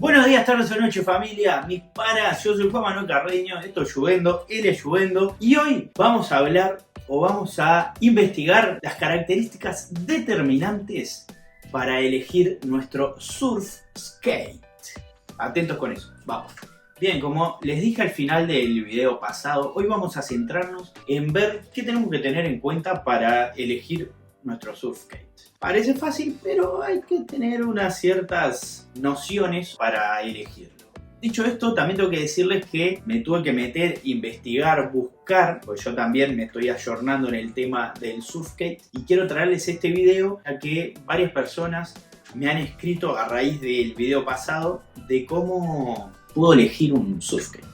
Buenos días, tardes o noches, familia, mis panas. Yo soy Juan Manuel Carreño, esto es Lluvendo, él es Lluvendo, y hoy vamos a hablar o vamos a investigar las características determinantes para elegir nuestro surf skate. Atentos con eso, vamos. Bien, como les dije al final del video pasado, hoy vamos a centrarnos en ver qué tenemos que tener en cuenta para elegir nuestro surf skate. Parece fácil, pero hay que tener unas ciertas nociones para elegirlo. Dicho esto, también tengo que decirles que me tuve que meter, investigar, buscar, pues yo también me estoy ayornando en el tema del surf skate y quiero traerles este video ya que varias personas me han escrito a raíz del video pasado de cómo puedo elegir un surf skate.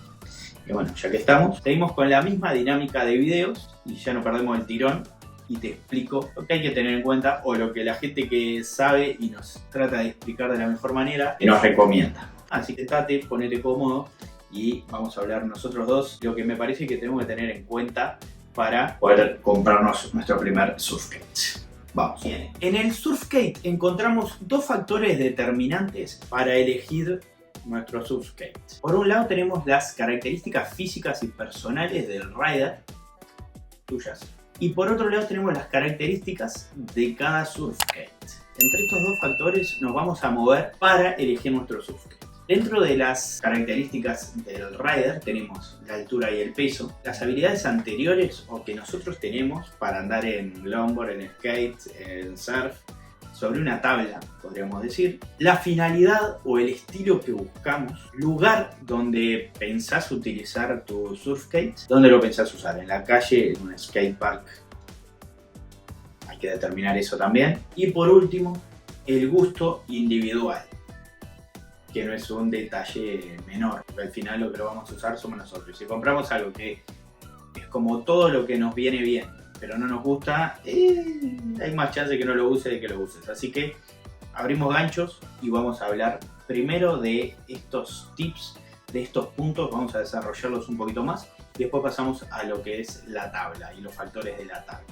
Y bueno, ya que estamos, seguimos con la misma dinámica de videos y ya no perdemos el tirón. Y te explico lo que hay que tener en cuenta o lo que la gente que sabe y nos trata de explicar de la mejor manera nos recomienda. Así que ponete cómodo y vamos a hablar nosotros dos lo que me parece que tenemos que tener en cuenta para poder comprarnos nuestro primer surf skate. Vamos. Bien. En el surf skate encontramos dos factores determinantes para elegir nuestro surf skate. Por un lado tenemos las características físicas y personales del rider, tuyas. Y por otro lado tenemos las características de cada surf skate. Entre estos dos factores nos vamos a mover para elegir nuestro surf skate. Dentro de las características del rider tenemos la altura y el peso, las habilidades anteriores o que nosotros tenemos para andar en longboard, en skate, en surf, sobre una tabla, podríamos decir, la finalidad o el estilo que buscamos, lugar donde pensás utilizar tu surf skate, dónde lo pensás usar, en la calle, en un skate park, hay que determinar eso también. Y por último, el gusto individual, que no es un detalle menor, porque al final lo que lo vamos a usar somos nosotros. Si compramos algo que es como todo lo que nos viene bien, pero no nos gusta, hay más chance de que no lo use de que lo uses. Así que abrimos ganchos y vamos a hablar primero de estos tips, de estos puntos, vamos a desarrollarlos un poquito más y después pasamos a lo que es la tabla y los factores de la tabla.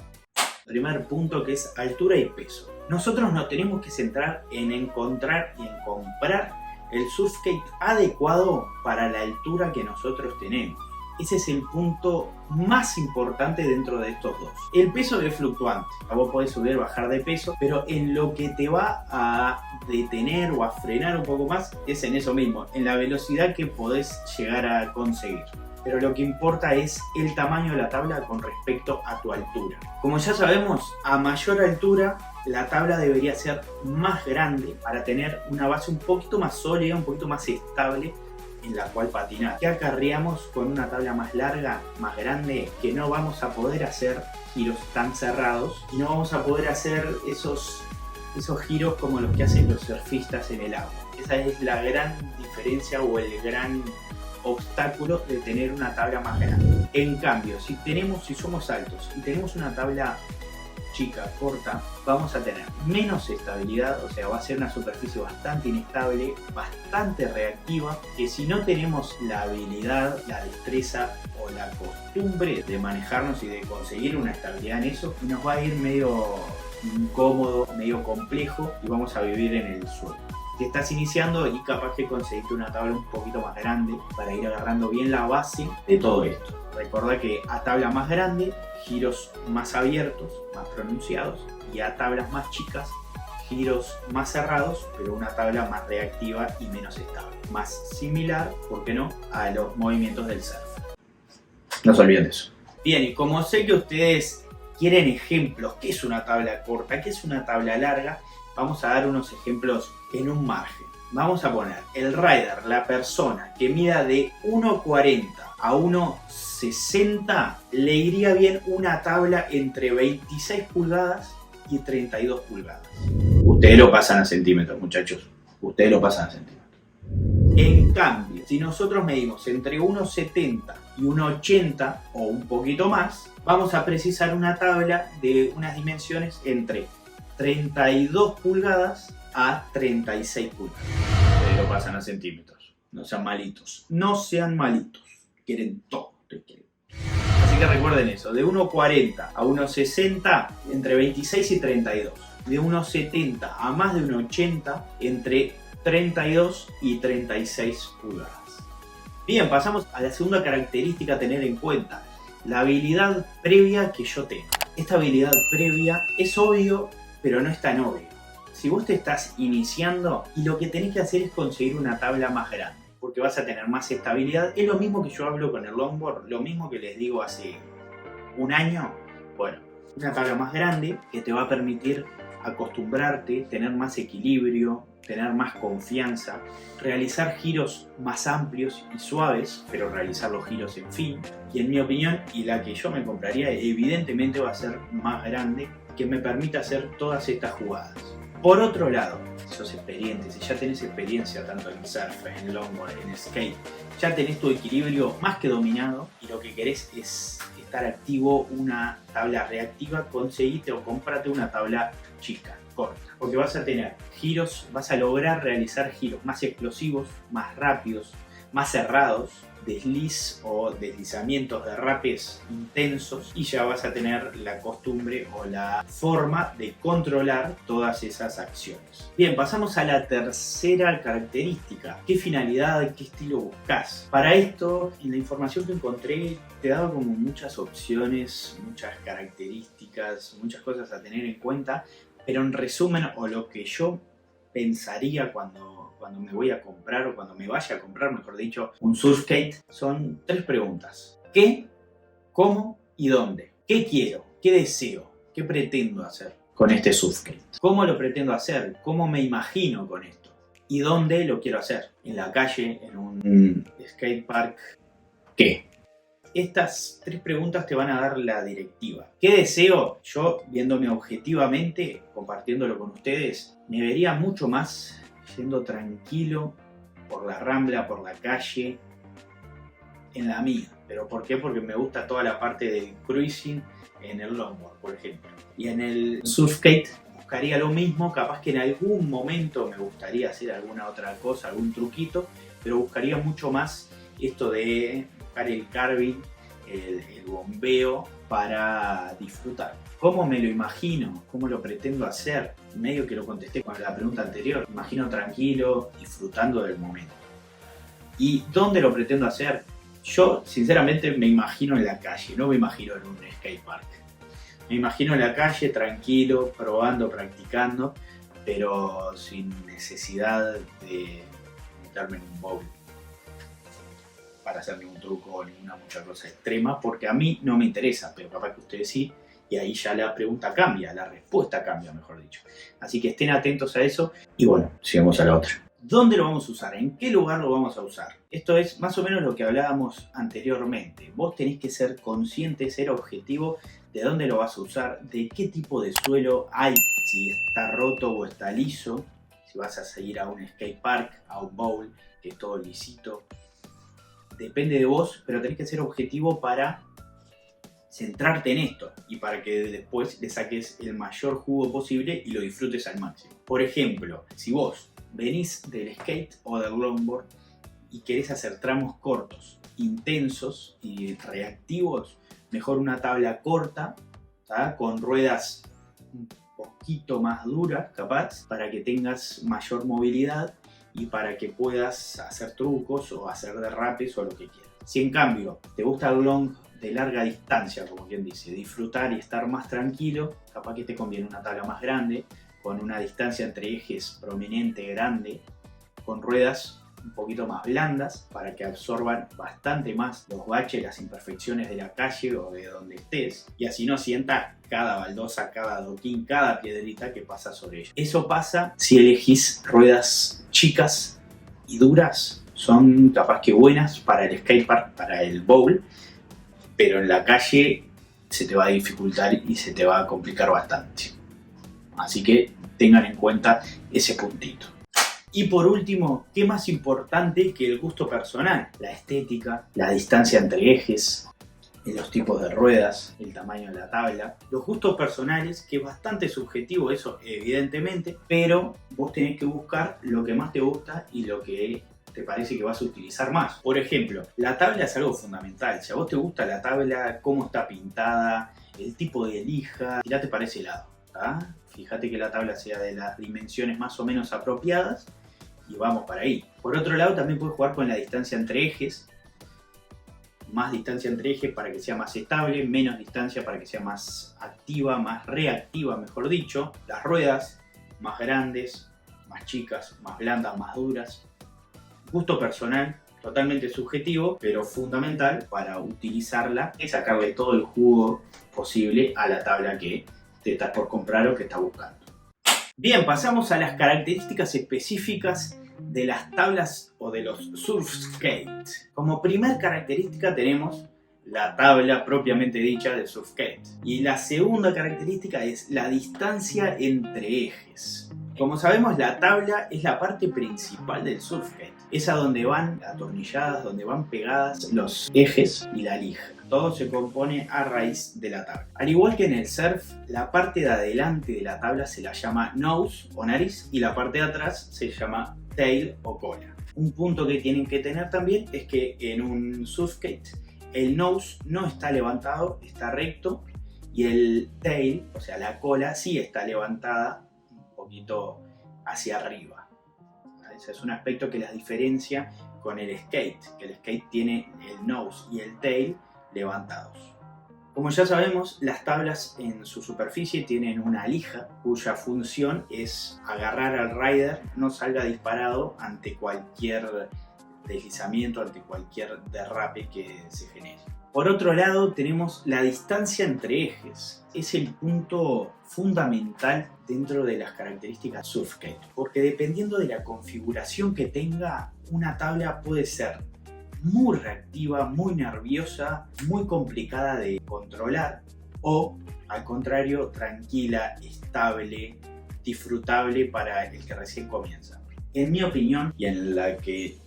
Primer punto, que es altura y peso. Nosotros nos tenemos que centrar en encontrar y en comprar el surf skate adecuado para la altura que nosotros tenemos. Ese es el punto más importante dentro de estos dos. El peso es fluctuante. Vos podés subir o bajar de peso, pero en lo que te va a detener o a frenar un poco más es en eso mismo, en la velocidad que podés llegar a conseguir. Pero lo que importa es el tamaño de la tabla con respecto a tu altura. Como ya sabemos, a mayor altura la tabla debería ser más grande para tener una base un poquito más sólida, un poquito más estable en la cual patinar. ¿Qué acarreamos con una tabla más larga, más grande? Que no vamos a poder hacer giros tan cerrados y no vamos a poder hacer esos giros como los que hacen los surfistas en el agua. Esa es la gran diferencia o el gran obstáculo de tener una tabla más grande. En cambio, si somos altos y tenemos una tabla chica, corta, vamos a tener menos estabilidad, o sea, va a ser una superficie bastante inestable, bastante reactiva, que si no tenemos la habilidad, la destreza o la costumbre de manejarnos y de conseguir una estabilidad en eso, nos va a ir medio incómodo, medio complejo y vamos a vivir en el suelo. Si estás iniciando y capaz que conseguiste una tabla un poquito más grande para ir agarrando bien la base de todo esto. Recuerda que a tabla más grande, giros más abiertos, más pronunciados, y a tablas más chicas, giros más cerrados, pero una tabla más reactiva y menos estable. Más similar, ¿por qué no?, a los movimientos del surf. No se olviden de eso. Bien, y como sé que ustedes quieren ejemplos, ¿qué es una tabla corta? ¿Qué es una tabla larga? Vamos a dar unos ejemplos en un margen. Vamos a poner el rider, la persona que mida de 1,40 a 1,60, le iría bien una tabla entre 26 pulgadas y 32 pulgadas. Ustedes lo pasan a centímetros, muchachos. Ustedes lo pasan a centímetros. En cambio, si nosotros medimos entre 1,70 y 1,80 o un poquito más, vamos a precisar una tabla de unas dimensiones entre 32 pulgadas a 36 pulgadas. Ustedes lo pasan a centímetros. No sean malitos. No sean malitos. Quieren todo. Así que recuerden eso. De 1,40 a 1,60 entre 26 y 32. De 1,70 a más de 1,80 entre 32 y 36 pulgadas. Bien, pasamos a la segunda característica a tener en cuenta, la habilidad previa que yo tengo. Esta habilidad previa es obvio, pero no es tan obvio. Si vos te estás iniciando y lo que tenés que hacer es conseguir una tabla más grande, porque vas a tener más estabilidad, es lo mismo que yo hablo con el longboard, lo mismo que les digo hace un año. Bueno, una tabla más grande que te va a permitir acostumbrarte, tener más equilibrio, tener más confianza, realizar giros más amplios y suaves, pero realizar los giros en fin. Y en mi opinión, y la que yo me compraría, evidentemente va a ser más grande, que me permita hacer todas estas jugadas. Por otro lado, si sos experiente, si ya tenés experiencia tanto en surf, en longboard, en skate, ya tenés tu equilibrio más que dominado y lo que querés es estar activo, una tabla reactiva, conseguite o cómprate una tabla chica, corta, porque vas a tener giros, vas a lograr realizar giros más explosivos, más rápidos, más cerrados, desliz o deslizamientos, derrapes intensos, y ya vas a tener la costumbre o la forma de controlar todas esas acciones. Bien, pasamos a la tercera característica. ¿Qué finalidad, qué estilo buscas? Para esto, en la información que encontré, te daba como muchas opciones, muchas características, muchas cosas a tener en cuenta, pero en resumen, o lo que yo pensaría cuando me voy a comprar o cuando me vaya a comprar, mejor dicho, un surfskate, son 3 preguntas. ¿Qué? ¿Cómo? ¿Y dónde? ¿Qué quiero? ¿Qué deseo? ¿Qué pretendo hacer con este surfskate? ¿Cómo lo pretendo hacer? ¿Cómo me imagino con esto? ¿Y dónde lo quiero hacer? ¿En la calle? ¿En un skatepark? ¿Qué? Estas 3 preguntas te van a dar la directiva. ¿Qué deseo? Yo, viéndome objetivamente, compartiéndolo con ustedes, me vería mucho más yendo tranquilo por la rambla, por la calle, en la mía. ¿Pero por qué? Porque me gusta toda la parte del cruising en el longboard, por ejemplo. Y en el surfskate buscaría lo mismo, capaz que en algún momento me gustaría hacer alguna otra cosa, algún truquito, pero buscaría mucho más esto de buscar el carving, el bombeo para disfrutar. ¿Cómo me lo imagino? ¿Cómo lo pretendo hacer? Medio que lo contesté con la pregunta anterior. Me imagino tranquilo, disfrutando del momento. ¿Y dónde lo pretendo hacer? Yo, sinceramente, me imagino en la calle, no me imagino en un skatepark. Me imagino en la calle, tranquilo, probando, practicando, pero sin necesidad de meterme en un bowl para hacer ningún truco o ninguna mucha cosa extrema, porque a mí no me interesa, pero capaz que ustedes sí, y ahí ya la pregunta cambia, la respuesta cambia, mejor dicho. Así que estén atentos a eso, y bueno, sigamos a la otra. ¿Dónde lo vamos a usar? ¿En qué lugar lo vamos a usar? Esto es más o menos lo que hablábamos anteriormente. Vos tenés que ser consciente, ser objetivo de dónde lo vas a usar, de qué tipo de suelo hay, si está roto o está liso, si vas a seguir a un skatepark, a un bowl, que es todo lisito. Depende de vos, pero tenés que ser objetivo para centrarte en esto y para que después le saques el mayor jugo posible y lo disfrutes al máximo. Por ejemplo, si vos venís del skate o del longboard y querés hacer tramos cortos, intensos y reactivos, mejor una tabla corta, ¿tá? Con ruedas un poquito más duras, capaz, para que tengas mayor movilidad y para que puedas hacer trucos o hacer derrapes o lo que quieras. Si en cambio te gusta el long de larga distancia, como quien dice, disfrutar y estar más tranquilo, capaz que te conviene una tabla más grande, con una distancia entre ejes prominente, grande, con ruedas un poquito más blandas para que absorban bastante más los baches, las imperfecciones de la calle o de donde estés, y así no sientas cada baldosa, cada adoquín, cada piedrita que pasa sobre ella. Eso pasa si elegís ruedas chicas y duras, son capaz que buenas para el skatepark, para el bowl, pero en la calle se te va a dificultar y se te va a complicar bastante. Así que tengan en cuenta ese puntito. Y por último, ¿qué más importante que el gusto personal? La estética, la distancia entre ejes, los tipos de ruedas, el tamaño de la tabla. Los gustos personales, que es bastante subjetivo eso evidentemente, pero vos tenés que buscar lo que más te gusta y lo que te parece que vas a utilizar más. Por ejemplo, la tabla es algo fundamental. Si a vos te gusta la tabla, cómo está pintada, el tipo de lija, tirate para ese lado, ¿tá? Fíjate que la tabla sea de las dimensiones más o menos apropiadas y vamos para ahí. Por otro lado, también puedes jugar con la distancia entre ejes. Más distancia entre ejes para que sea más estable, menos distancia para que sea más activa, más reactiva, mejor dicho. Las ruedas más grandes, más chicas, más blandas, más duras. Gusto personal, totalmente subjetivo, pero fundamental para utilizarla y sacarle todo el jugo posible a la tabla que te estás por comprar o que estás buscando. Bien, pasamos a las características específicas de las tablas o de los surfskate. Como primer característica tenemos la tabla propiamente dicha del surfskate. Y la segunda característica es la distancia entre ejes. Como sabemos, la tabla es la parte principal del surfskate. Es a donde van atornilladas, donde van pegadas los ejes y la lija. Todo se compone a raíz de la tabla. Al igual que en el surf, la parte de adelante de la tabla se la llama nose o nariz y la parte de atrás se llama tail o cola. Un punto que tienen que tener también es que en un surfskate el nose no está levantado, está recto, y el tail, o sea la cola, sí está levantada un poquito hacia arriba. Ese es un aspecto que las diferencia con el skate, que el skate tiene el nose y el tail levantados. Como ya sabemos, las tablas en su superficie tienen una lija cuya función es agarrar al rider, no salga disparado ante cualquier deslizamiento, ante cualquier derrape que se genere. Por otro lado, tenemos la distancia entre ejes. Es el punto fundamental dentro de las características surfskate, porque dependiendo de la configuración que tenga, una tabla puede ser muy reactiva, muy nerviosa, muy complicada de controlar, o al contrario, tranquila, estable, disfrutable para el que recién comienza. En mi opinión, y en la que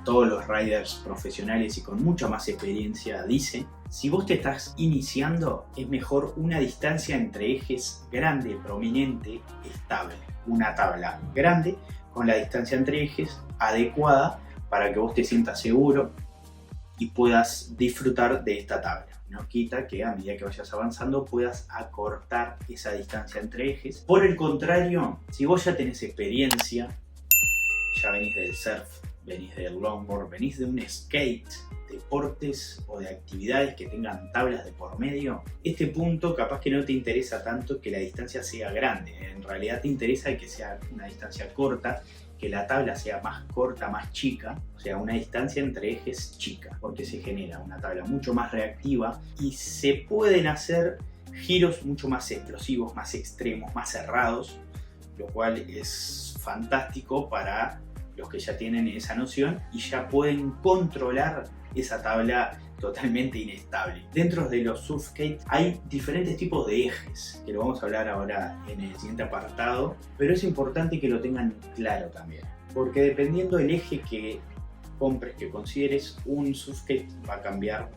todos los riders profesionales y con mucha más experiencia dicen, si vos te estás iniciando, es mejor una distancia entre ejes grande, prominente, estable. Una tabla grande con la distancia entre ejes adecuada para que vos te sientas seguro y puedas disfrutar de esta tabla. No quita que a medida que vayas avanzando puedas acortar esa distancia entre ejes. Por el contrario, si vos ya tenés experiencia, ya venís del surf, venís del longboard, venís de un skate, deportes o de actividades que tengan tablas de por medio, este punto capaz que no te interesa tanto que la distancia sea grande. En realidad te interesa que sea una distancia corta, que la tabla sea más corta, más chica, o sea, una distancia entre ejes chica, porque se genera una tabla mucho más reactiva y se pueden hacer giros mucho más explosivos, más extremos, más cerrados, lo cual es fantástico para los que ya tienen esa noción y ya pueden controlar esa tabla totalmente inestable. Dentro de los surfskate hay diferentes tipos de ejes, que lo vamos a hablar ahora en el siguiente apartado, pero es importante que lo tengan claro también, porque dependiendo del eje que compres, que consideres, un surfskate va a cambiar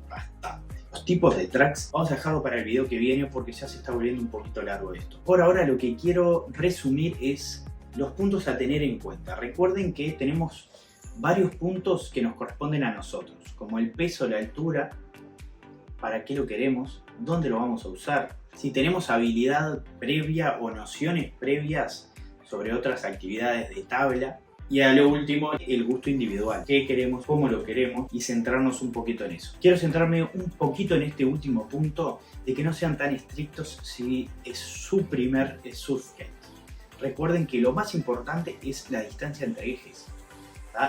bastante. Los tipos de tracks vamos a dejarlo para el video que viene porque ya se está volviendo un poquito largo esto. Por ahora lo que quiero resumir es los puntos a tener en cuenta. Recuerden que tenemos varios puntos que nos corresponden a nosotros, como el peso, la altura, para qué lo queremos, dónde lo vamos a usar, si tenemos habilidad previa o nociones previas sobre otras actividades de tabla, y a lo último, el gusto individual, qué queremos, cómo lo queremos y centrarnos un poquito en eso. Quiero centrarme un poquito en este último punto, de que no sean tan estrictos si es su primer surfskate. Recuerden que lo más importante es la distancia entre ejes.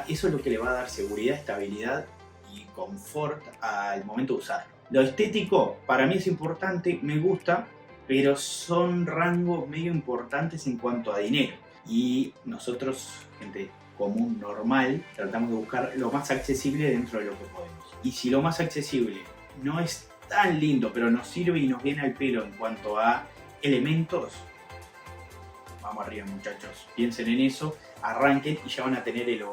Eso es lo que le va a dar seguridad, estabilidad y confort al momento de usarlo. Lo estético para mí es importante, me gusta, pero son rangos medio importantes en cuanto a dinero. Y nosotros, gente común, normal, tratamos de buscar lo más accesible dentro de lo que podemos. Y si lo más accesible no es tan lindo, pero nos sirve y nos viene al pelo en cuanto a elementos, vamos arriba muchachos, piensen en eso, arranquen y ya van a tener el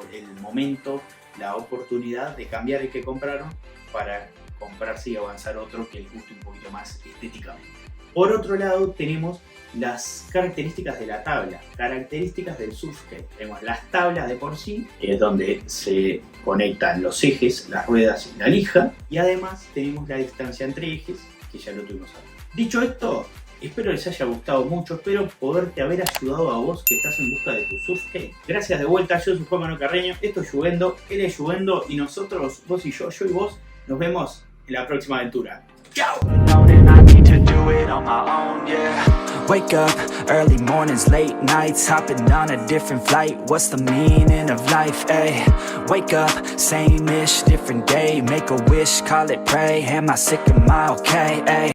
momento, la oportunidad de cambiar el que compraron para comprarse y avanzar otro que les guste un poquito más estéticamente. Por otro lado tenemos las características de la tabla, características del surfskate. Tenemos las tablas de por sí, que es donde se conectan los ejes, las ruedas y la lija, y además tenemos la distancia entre ejes, que ya lo tuvimos ahora. Dicho esto, Espero les haya gustado mucho, espero poderte haber ayudado a vos que estás en busca de tu surf skate. Gracias de vuelta, yo soy Juan Manuel Carreño, esto es Lluvendo, él es Lluvendo y nosotros, vos y yo y vos, nos vemos en la próxima aventura. ¡Chao! Wake up, early mornings, late nights, hopping on a different flight. What's the meaning of life, ayy? Wake up, same-ish, different day. Make a wish, call it pray. Am I sick, am I okay, ayy?